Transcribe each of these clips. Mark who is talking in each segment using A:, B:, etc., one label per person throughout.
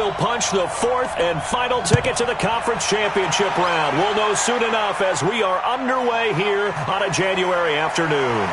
A: will punch the fourth and final ticket to the conference championship round. We'll know soon enough as we are underway here on a January afternoon.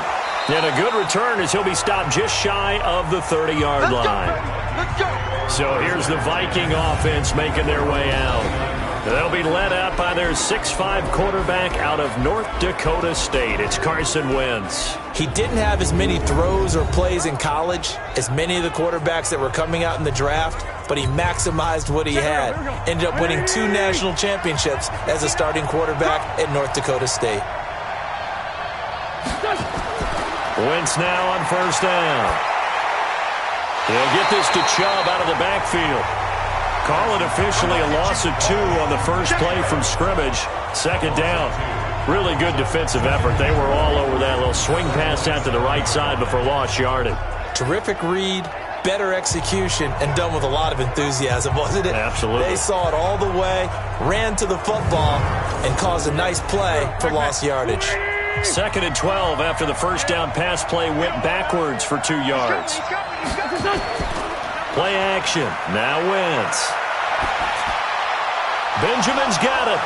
A: And a good return as he'll be stopped just shy of the 30-yard line. So here's the Viking offense making their way out. They'll be led out by their 6'5" quarterback out of North Dakota State. It's Carson Wentz.
B: He didn't have as many throws or plays in college as many of the quarterbacks that were coming out in the draft, but he maximized what he had. Ended up winning 2 national championships as a starting quarterback at North Dakota State.
A: Wentz now on first down. He'll get this to Chubb out of the backfield. Call it officially a loss of 2 on the first play from scrimmage. Second down. Really good defensive effort. They were all over that little swing pass out to the right side before lost yardage.
B: Terrific read, better execution, and done with a lot of enthusiasm, wasn't it?
A: Absolutely.
B: They saw it all the way, ran to the football, and caused a nice play for lost yardage.
A: 2nd and 12 after the first down pass play went backwards for 2 yards. Play action. Now Wentz. Benjamin's got it.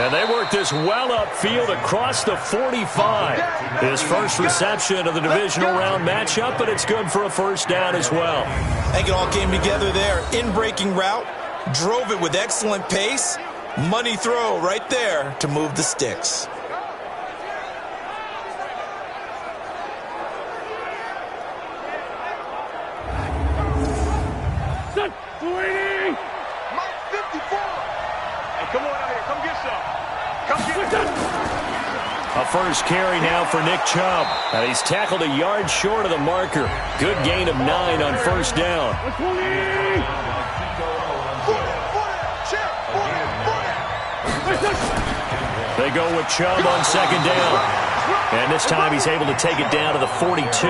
A: And they work this well upfield across the 45. His first reception of the divisional round matchup, but it's good for a first down as well.
B: I think it all came together there. In-breaking route, drove it with excellent pace. Money throw right there to move the sticks.
A: A first carry now for Nick Chubb. He's tackled a yard short of the marker. Good gain of 9 on first down. They go with Chubb on second down. And this time he's able to take it down to the 42.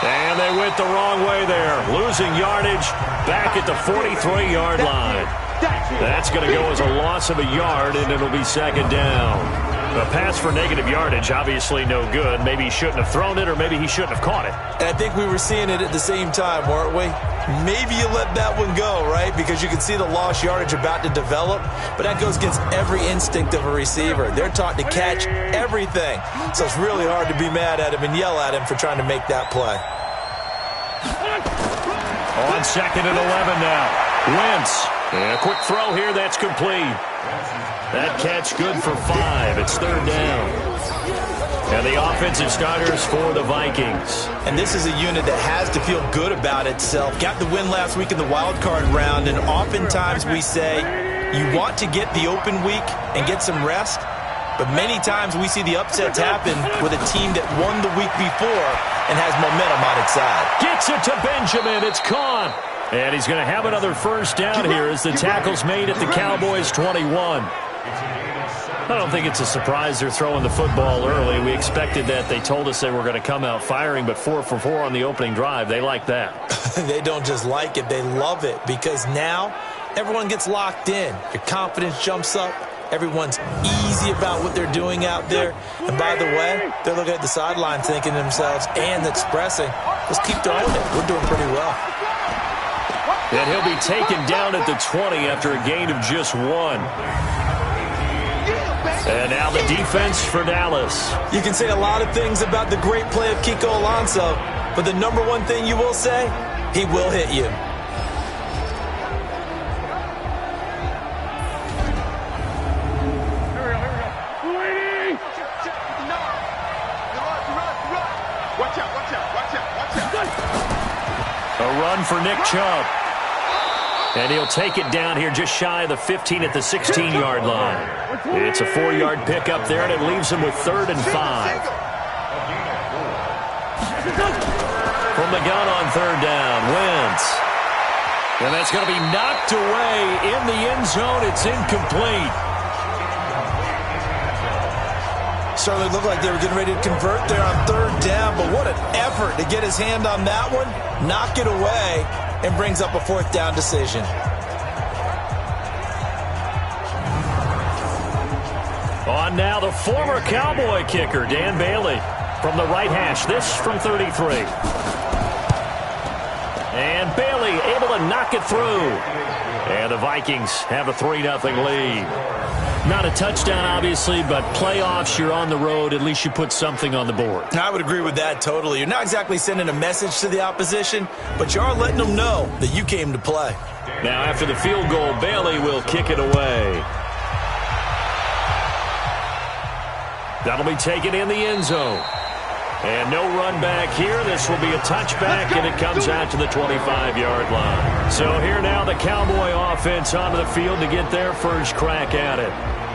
A: And they went the wrong way there. Losing yardage back at the 43-yard line. That's going to go as a loss of a yard, and it'll be second down. A pass for negative yardage, obviously no good. Maybe he shouldn't have thrown it, or maybe he shouldn't have caught it.
B: And I think we were seeing it at the same time, weren't we? Maybe you let that one go, right? Because you can see the lost yardage about to develop, but that goes against every instinct of a receiver. They're taught to catch everything. So it's really hard to be mad at him and yell at him for trying to make that play.
A: On 2nd and 11 now. Wentz. And a quick throw here. That's complete. That catch good for 5. It's third down. And the offensive starters for the Vikings.
B: And this is a unit that has to feel good about itself. Got the win last week in the wild card round, and oftentimes we say you want to get the open week and get some rest, but many times we see the upsets happen with a team that won the week before and has momentum on its side.
A: Gets it to Benjamin. It's caught. And he's going to have another first down here as the tackle's made at the Cowboys' 21. I don't think it's a surprise they're throwing the football early. We expected that. They told us they were going to come out firing, but 4 for 4 on the opening drive. They like that.
B: They don't just like it. They love it because now everyone gets locked in. Your confidence jumps up. Everyone's easy about what they're doing out there. And by the way, they're looking at the sideline thinking to themselves and expressing, let's keep throwing it. We're doing pretty well.
A: And he'll be taken down at the 20 after a gain of just 1. And now the defense for Dallas.
B: You can say a lot of things about the great play of Kiko Alonso, but the number one thing you will say, he will hit you.
A: A run for Nick Chubb. And he'll take it down here just shy of the 15 at the 16-yard line. It's a 4-yard pickup there, and it leaves him with 3rd and 5. From the gun on 3rd down, Wentz. And that's going to be knocked away in the end zone. It's incomplete.
B: Certainly looked like they were getting ready to convert there on 3rd down, but what an effort to get his hand on that one, knock it away, and brings up a 4th down decision.
A: On now, the former Cowboy kicker, Dan Bailey, from the right hash. This from 33. And Bailey able to knock it through. And the Vikings have a 3-0 lead. Not a touchdown, obviously, but playoffs, you're on the road. At least you put something on the board.
B: I would agree with that totally. You're not exactly sending a message to the opposition, but you are letting them know that you came to play.
A: Now, after the field goal, Bailey will kick it away. That'll be taken in the end zone. And no run back here. This will be a touchback, and it comes out to the 25-yard line. So here now the Cowboy offense onto the field to get their first crack at it.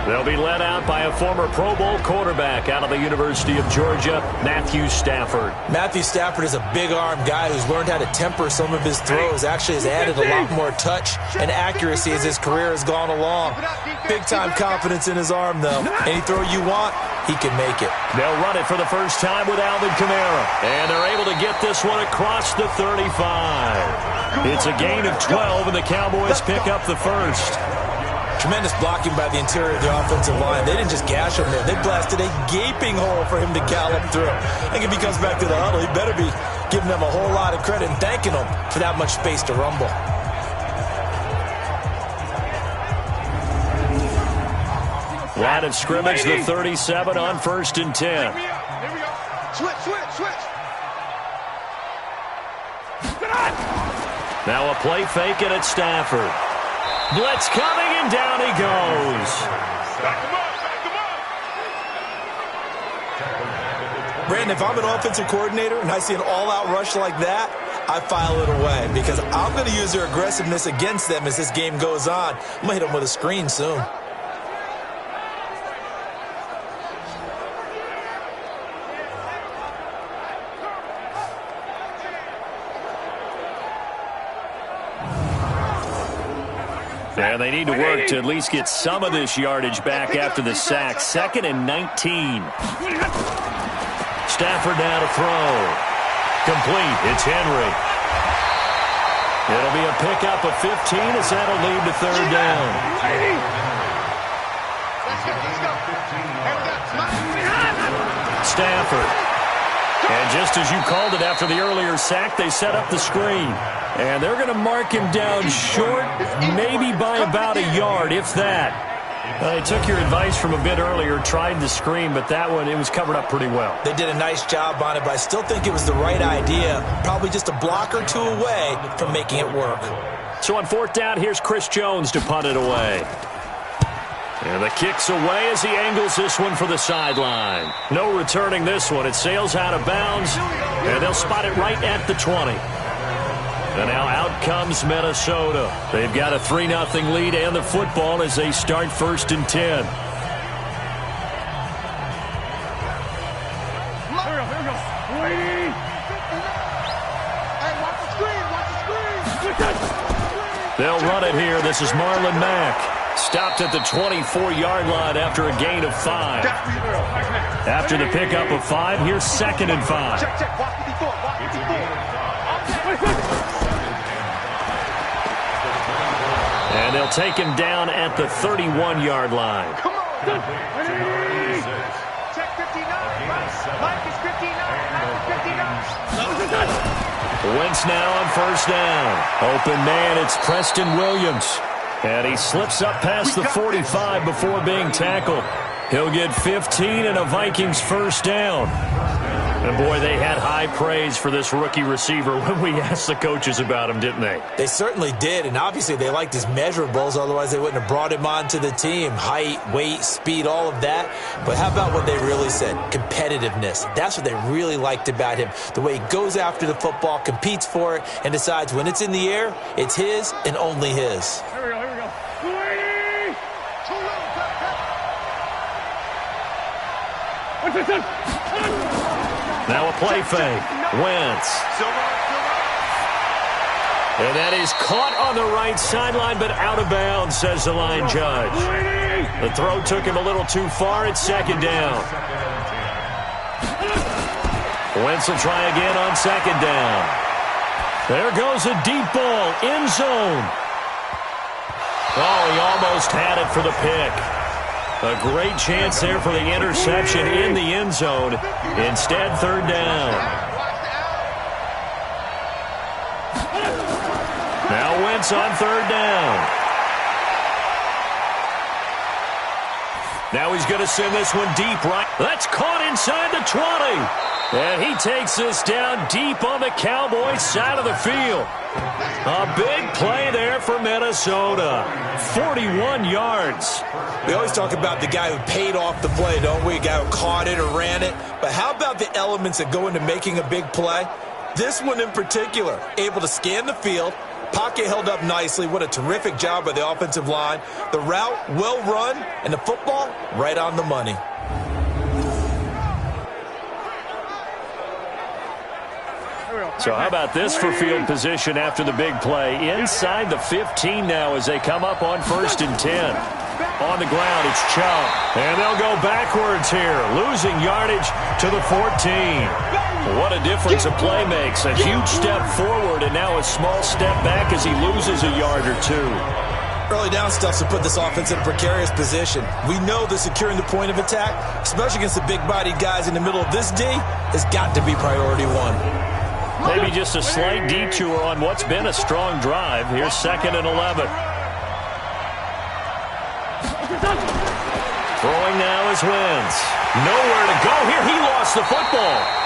A: They'll be led out by a former Pro Bowl quarterback out of the University of Georgia, Matthew Stafford.
B: Matthew Stafford is a big-arm guy who's learned how to temper some of his throws. Actually has added a lot more touch and accuracy as his career has gone along. Big-time confidence in his arm, though. Any throw you want, he can make it.
A: They'll run it for the first time with Alvin Kamara. And they're able to get this one across the 35. It's a gain of 12, and the Cowboys pick up the first.
B: Tremendous blocking by the interior of the offensive line. They didn't just gash him there. They blasted a gaping hole for him to gallop through. I think if he comes back to the huddle, he better be giving them a whole lot of credit and thanking them for that much space to rumble.
A: Line of scrimmage, the 37 on 1st and 10.
C: Here we go. Switch.
A: Now a play fake, and it's Stafford. Blitz coming, and down he goes.
C: Back him up.
B: Brandon, if I'm an offensive coordinator and I see an all-out rush like that, I file it away because I'm going to use their aggressiveness against them as this game goes on. I'm going to hit them with a screen soon.
A: And they need to work to at least get some of this yardage back after the sack. 2nd and 19. Stafford now to throw. Complete. It's Henry. It'll be a pickup of 15 as that'll lead to 3rd down. Stafford. And just as you called it after the earlier sack, they set up the screen. And they're going to mark him down short, maybe by about a yard, if that. They took your advice from a bit earlier, tried the screen, but that one, it was covered up pretty well.
B: They did a nice job on it, but I still think it was the right idea. Probably just a block or two away from making it work.
A: So on 4th down, here's Chris Jones to punt it away. And the kick's away as he angles this one for the sideline. No returning this one. It sails out of bounds, and they'll spot it right at the 20. And now out comes Minnesota. They've got a 3-0 lead and the football as they start 1st and 10. They'll run it here. This is Marlon Mack. Stopped at the 24-yard line after a gain of 5. After the pickup of 5, here's 2nd and 5. And they'll take him down at the 31-yard line.
C: Check 59. Mike is 59.
A: Wentz now on 1st down. Open man, it's Preston Williams. And he slips up past the 45 before being tackled. He'll get 15 and a Vikings 1st down. And, boy, they had high praise for this rookie receiver when we asked the coaches about him, didn't they?
B: They certainly did, and obviously they liked his measurables. Otherwise, they wouldn't have brought him onto the team. Height, weight, speed, all of that. But how about what they really said? Competitiveness. That's what they really liked about him. The way he goes after the football, competes for it, and decides when it's in the air, it's his and only his.
C: Here we go.
A: Now a play fake. Wentz. And that is caught on the right sideline, but out of bounds, says the line judge. The throw took him a little too far. It's 2nd down. Wentz will try again on 2nd down. There goes a deep ball. End zone. Oh, he almost had it for the pick. A great chance there for the interception in the end zone. Instead, third down. Now Wentz on third down. Now he's going to send this one deep right. That's caught inside the 20. And he takes this down deep on the Cowboys side of the field. A big play there for Minnesota. 41 yards.
B: We always talk about the guy who paid off the play, don't we? A guy who caught it or ran it. But how about the elements that go into making a big play? This one in particular, able to scan the field. Pocket held up nicely. What a terrific job by the offensive line. The route, well run, and the football, right on the money.
A: So how about this for field position after the big play? Inside the 15 now as they come up on 1st and 10. On the ground, it's Chubb. And they'll go backwards here, losing yardage to the 14. What a difference a play makes. A huge step forward and now a small step back as he loses a yard or two.
B: Early down stuff to put this offense in a precarious position. We know that securing the point of attack, especially against the big-bodied guys in the middle of this D, has got to be priority one.
A: Maybe just a slight detour on what's been a strong drive. Here's 2nd and 11. Throwing now is Wentz. Nowhere to go here. He lost the football.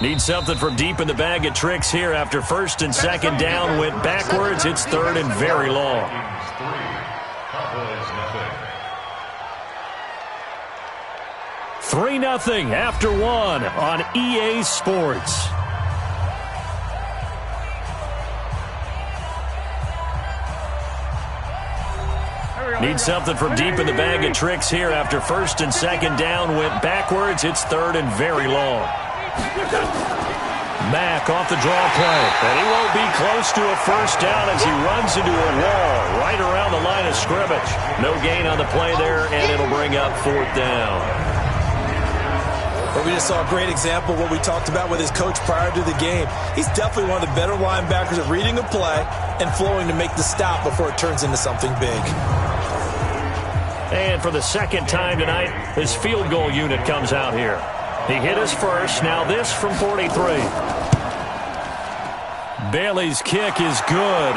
A: Need something from deep in the bag of tricks here after 1st and 2nd down. Went backwards. It's 3rd and very long. Three 3-0 after 1 on EA Sports. Need something from deep in the bag of tricks here after 1st and 2nd down. Went backwards. It's 3rd and very long. Mack off the draw play, and he won't be close to a first down as he runs into a wall right around the line of scrimmage. No gain on the play there, and it'll bring up 4th down.
B: But we just saw a great example of what we talked about with his coach prior to the game. He's definitely one of the better linebackers at reading a play and flowing to make the stop before it turns into something big.
A: And for the 2nd time tonight, his field goal unit comes out here. He hit his first. Now this from 43. Bailey's kick is good.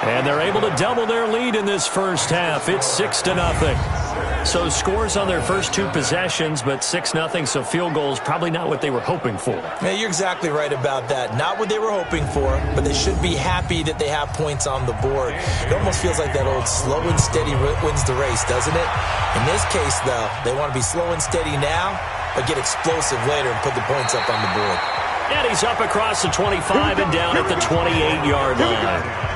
A: And they're able to double their lead in this first half. It's 6-0. So scores on their first 2 possessions, but 6-0, so field goals probably not what they were hoping for.
B: Yeah, you're exactly right about that. Not what they were hoping for, but they should be happy that they have points on the board. It almost feels like that old slow and steady wins the race, doesn't it? In this case, though, they want to be slow and steady now, but get explosive later and put the points up on the board.
A: And he's up across the 25 and down at the 28-yard line.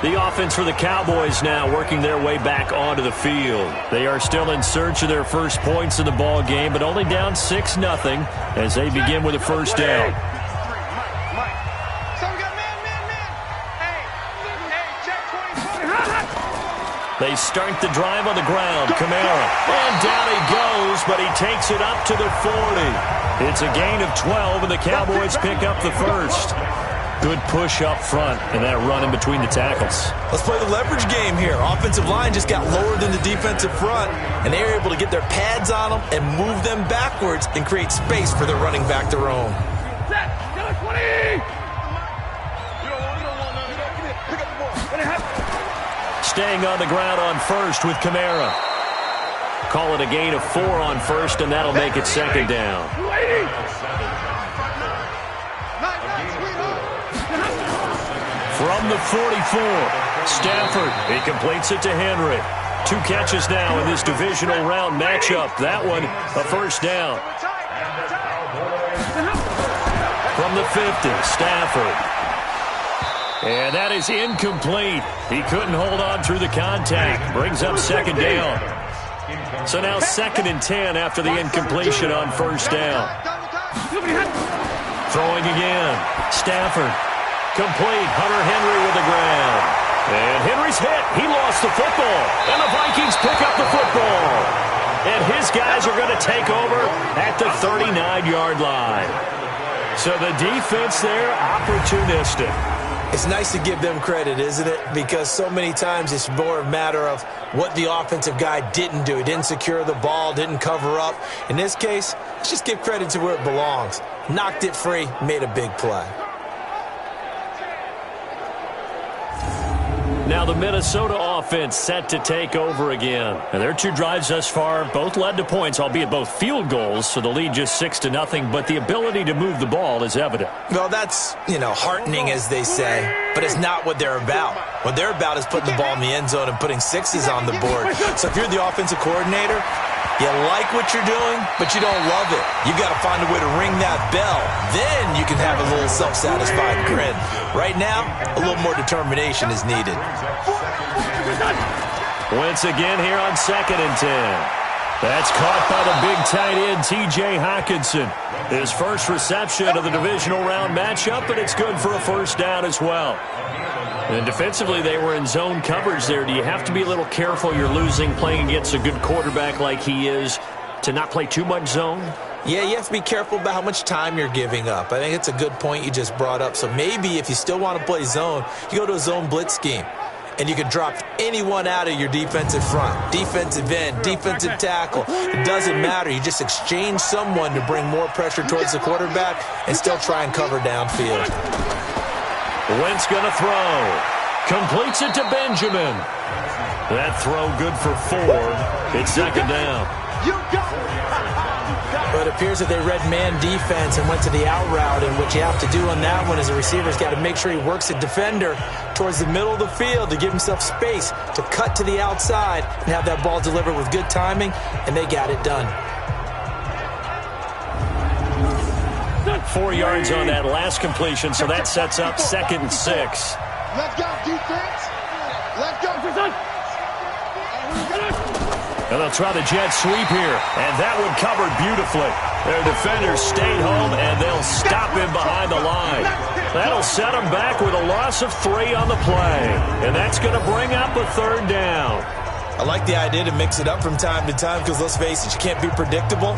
A: The offense for the Cowboys now working their way back onto the field. They are still in search of their first points in the ball game, but only down 6-0 as they begin with a first down. They start the drive on the ground. Kamara. And down he goes, but he takes it up to the 40. It's a gain of 12, and the Cowboys pick up the first. Good push up front, and that run in between the tackles.
B: Let's play the leverage game here. Offensive line just got lower than the defensive front, and they were able to get their pads on them and move them backwards and create space for their running back their own.
A: Staying on the ground on first with Kamara. Call it a gain of 4 on first, and that'll make it 2nd down. From the 44, Stafford, he completes it to Henry. 2 catches now in this divisional round matchup. That one, a first down. From the 50, Stafford. And that is incomplete. He couldn't hold on through the contact. Brings up second down. So now 2nd and 10 after the incompletion on first down. Throwing again. Stafford. Complete. Hunter Henry with the ground. And Henry's hit. He lost the football. And the Vikings pick up the football. And his guys are going to take over at the 39-yard line. So the defense there, opportunistic.
B: It's nice to give them credit, isn't it? Because so many times it's more a matter of what the offensive guy didn't do. He didn't secure the ball, didn't cover up. In this case, let's just give credit to where it belongs. Knocked it free, made a big play.
A: Now the Minnesota offense set to take over again. And their 2 drives thus far both led to points, albeit both field goals, so the lead just 6-0, but the ability to move the ball is evident.
B: Well, that's, heartening, as they say, but it's not what they're about. What they're about is putting the ball in the end zone and putting 6s on the board. So if you're the offensive coordinator, you like what you're doing, but you don't love it. You got to find a way to ring that bell. Then you can have a little self-satisfied grin. Right now, a little more determination is needed.
A: Once again here on 2nd and 10. That's caught by the big tight end, T.J. Hockenson. His first reception of the divisional round matchup, and it's good for a first down as well. And defensively, they were in zone coverage there. Do you have to be a little careful? You're losing, playing against a good quarterback like he is, to not play too much zone?
B: Yeah, you have to be careful about how much time you're giving up. I think it's a good point you just brought up. So maybe if you still want to play zone, you go to a zone blitz scheme. And you can drop anyone out of your defensive front, defensive end, defensive tackle. It doesn't matter. You just exchange someone to bring more pressure towards the quarterback and still try and cover downfield.
A: Wentz going to throw. Completes it to Benjamin. That throw good for 4. It's 2nd down.
B: But it appears that they read man defense and went to the out route, and what you have to do on that one is the receiver's got to make sure he works a defender towards the middle of the field to give himself space to cut to the outside and have that ball delivered with good timing, and they got it done.
A: 4 yards on that last completion, so that sets up 2nd and 6.
C: Let's go, defense. Let's go.
A: And they'll try the jet sweep here, and that one covered beautifully. Their defenders stayed home, and they'll stop him behind the line. That'll set him back with a loss of 3 on the play, and that's going to bring up a 3rd down.
B: I like the idea to mix it up from time to time because, let's face it, you can't be predictable.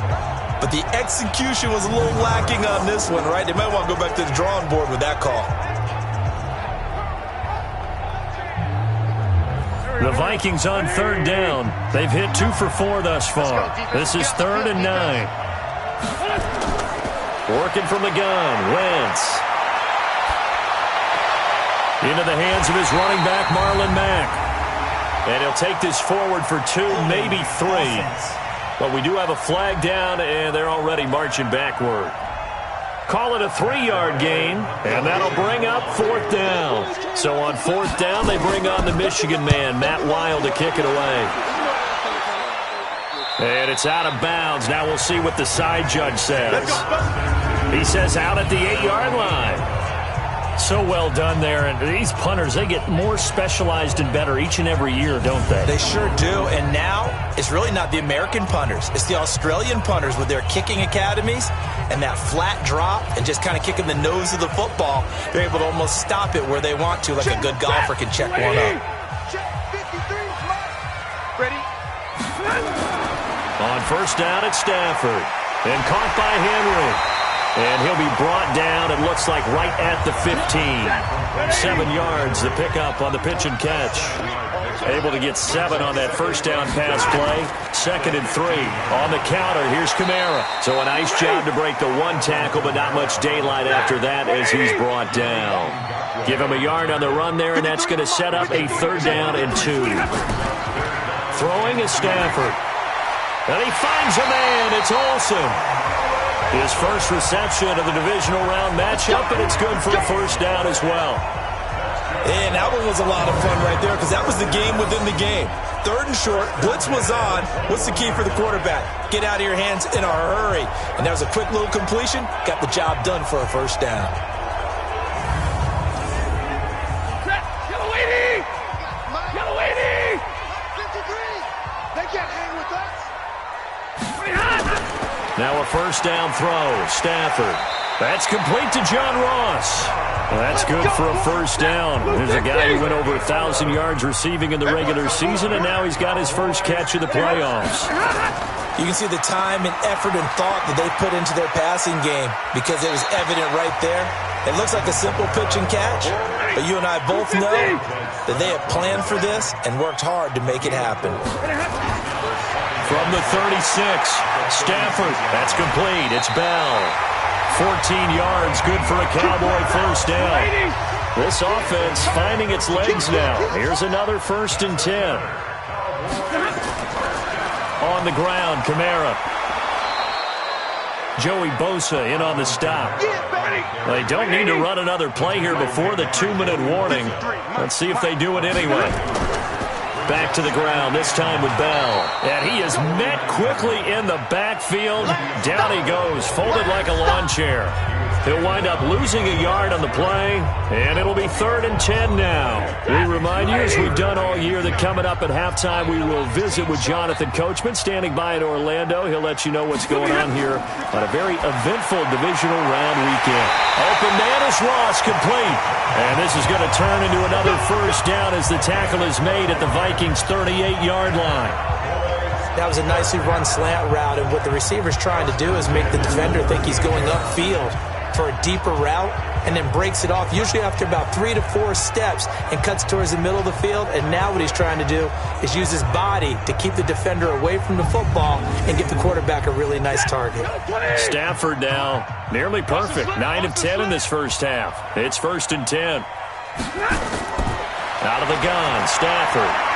B: But the execution was a little lacking on this one, right? They might want to go back to the drawing board with that call.
A: The Vikings on 3rd down. They've hit 2 for 4 thus far. This is 3rd and 9. Working from the gun, Wentz. Into the hands of his running back, Marlon Mack. And he'll take this forward for 2, maybe 3. But we do have a flag down, and they're already marching backward. Call it a 3-yard gain, and that'll bring up 4th down. So on 4th down, they bring on the Michigan man, Matt Wild, to kick it away. And it's out of bounds. Now we'll see what the side judge says. He says out at the 8-yard line. So well done there. And these punters, they get more specialized and better each and every year, don't they?
B: They sure do. And now it's really not the American punters. It's the Australian punters with their kicking academies and that flat drop and just kind of kicking the nose of the football. They're able to almost stop it where they want to, like a good golfer can check one up.
C: Ready?
A: On 1st down, it's Stafford. And caught by Henry. And he'll be brought down, it looks like, right at the 15. 7 yards, the pickup on the pitch and catch. Able to get 7 on that 1st down pass play. 2nd and 3. On the counter, here's Kamara. So a nice job to break the 1 tackle, but not much daylight after that as he's brought down. Give him a yard on the run there, and that's going to set up a 3rd down and 2. Throwing is Stafford. And he finds a man. It's Olsen. His first reception of the divisional round matchup, and it's good for a 1st down as well.
B: And that one was a lot of fun right there because that was the game within the game. 3rd and short, blitz was on. What's the key for the quarterback? Get out of your hands in a hurry. And that was a quick little completion. Got the job done for a 1st down.
A: first down throw. Stafford. That's complete to John Ross. That's good for a first down. There's a guy who went over 1,000 yards receiving in the regular season, and now he's got his first catch of the playoffs.
B: You can see the time and effort and thought that they put into their passing game because it was evident right there. It looks like a simple pitch and catch, but you and I both know that they have planned for this and worked hard to make it happen.
A: From the 36, Stafford. That's complete. It's Bell. 14 yards, good for a Cowboy first down. This offense finding its legs now. Here's another 1st and 10. On the ground, Kamara. Joey Bosa in on the stop. They don't need to run another play here before the 2-minute warning. Let's see if they do it anyway. Back to the ground, this time with Bell. And he is met quickly in the backfield. Down he goes, folded like a lawn chair. He'll wind up losing a yard on the play, and it'll be 3rd and 10 now. We remind you, as we've done all year, that coming up at halftime, we will visit with Jonathan Coachman, standing by in Orlando. He'll let you know what's going on here on a very eventful divisional round weekend. Open man is Ross, complete. And this is going to turn into another first down as the tackle is made at the Vikings' 38-yard line.
B: That was a nicely run slant route, and what the receiver's trying to do is make the defender think he's going upfield for a deeper route, and then breaks it off, usually after about 3 to 4 steps, and cuts towards the middle of the field. And now what he's trying to do is use his body to keep the defender away from the football and give the quarterback a really nice target.
A: Stafford now nearly perfect. 9 of 10 in this first half. It's 1st and 10. Out of the gun, Stafford.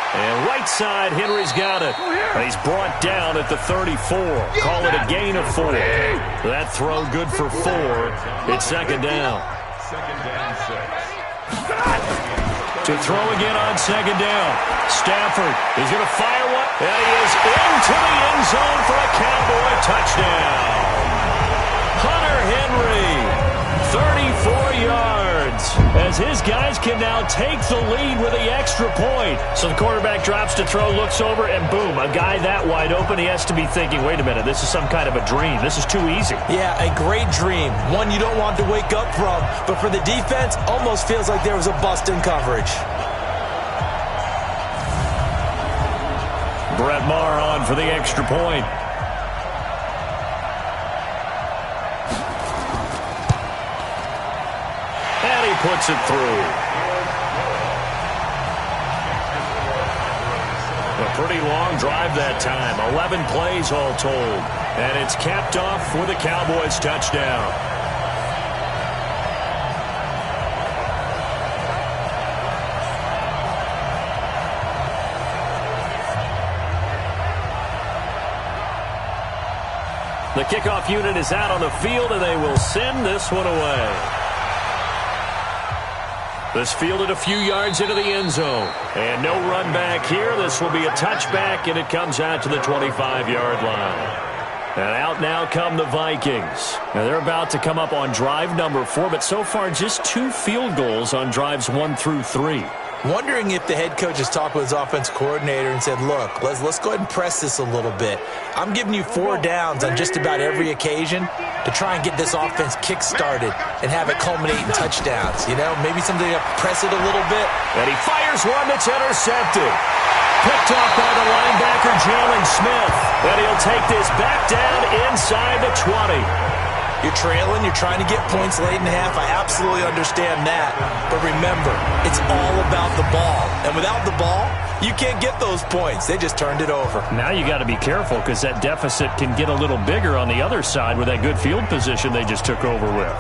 A: And right side, Henry's got it. He's brought down at the 34. Call it a gain of 4. That throw good for 4. It's 2nd down. To throw again on 2nd down. Stafford is going to fire one. And he is into the end zone for a Cowboy touchdown. Hunter Henry, 34 yards. As his guys can now take the lead with the extra point. So the quarterback drops to throw, looks over, and boom, a guy that wide open, he has to be thinking, wait a minute, this is some kind of a dream. This is too easy.
B: Yeah, a great dream. One you don't want to wake up from. But for the defense, almost feels like there was a bust in coverage.
A: Brett Maher on for the extra point. And he puts it through. A pretty long drive that time. 11 plays all told. And it's capped off with a Cowboys touchdown. The kickoff unit is out on the field, and they will send this one away. This fielded a few yards into the end zone. And no run back here. This will be a touchback, and it comes out to the 25-yard line. And out now come the Vikings. Now they're about to come up on drive number 4, but so far just 2 field goals on drives 1 through 3.
B: Wondering if the head coach has talked with his offensive coordinator and said, look, let's go ahead and press this a little bit. I'm giving you 4 downs on just about every occasion to try and get this offense kick-started and have it culminate in touchdowns. You know, maybe something to press it a little bit.
A: And he fires one that's intercepted. Picked off by the linebacker, Jalen Smith. And he'll take this back down inside the 20.
B: You're trailing, you're trying to get points late in the half. I absolutely understand that. But remember, it's all about the ball. And without the ball, you can't get those points. They just turned it over.
A: Now you got to be careful because that deficit can get a little bigger on the other side with that good field position they just took over with.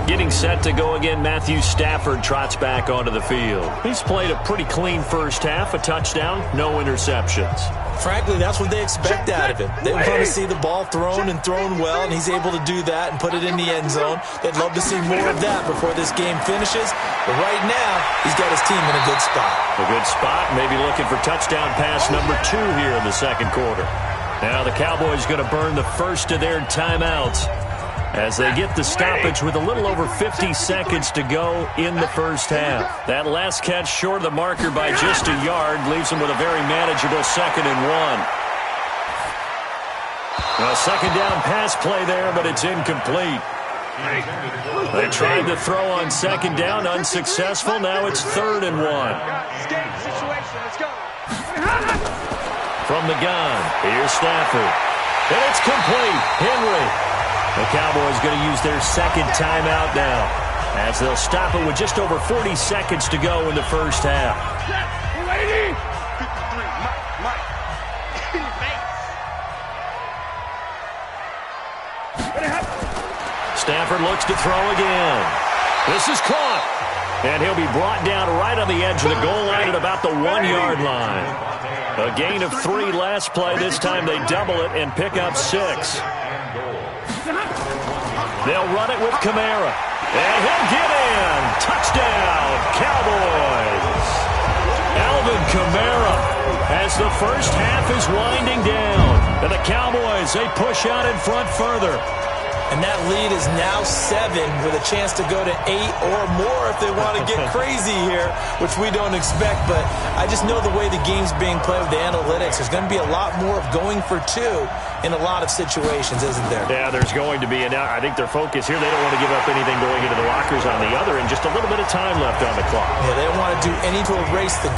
A: Getting set to go again, Matthew Stafford trots back onto the field. He's played a pretty clean first half, a touchdown, no interceptions.
B: Frankly, that's what they expect out of him. They want to see the ball thrown and thrown well, and he's able to do that and put it in the end zone. They'd love to see more of that before this game finishes. But right now, he's got his team in a good spot.
A: A good spot, maybe looking for touchdown pass number 2 here in the second quarter. Now the Cowboys going to burn the first of their timeouts as they get the stoppage with a little over 50 seconds to go in the first half. That last catch short of the marker by just a yard leaves them with a very manageable 2nd and 1. A second down pass play there, but it's incomplete. They tried to throw on second down, unsuccessful. Now it's 3rd and 1. From the gun, here's Stafford. And it's complete. Henry. The Cowboys going to use their second timeout now, as they'll stop it with just over 40 seconds to go in the first half. Stafford looks to throw again. This is caught. And he'll be brought down right on the edge of the goal line at about the 1-yard line. A gain of 3 last play. This time they double it and pick up 6. They'll run it with Kamara. And he'll get in. Touchdown, Cowboys. Alvin Kamara, as the first half is winding down. And the Cowboys, they push out in front further.
B: And that lead is now 7 with a chance to go to 8 or more if they want to get crazy here, which we don't expect. But I just know the way the game's being played with the analytics, there's going to be a lot more of going for 2 in a lot of situations, isn't there?
A: Yeah, there's going to be. And I think their focus here, they don't want to give up anything going into the lockers on the other, and just a little bit of time left on the clock.
B: Yeah, they don't want to do anything to erase the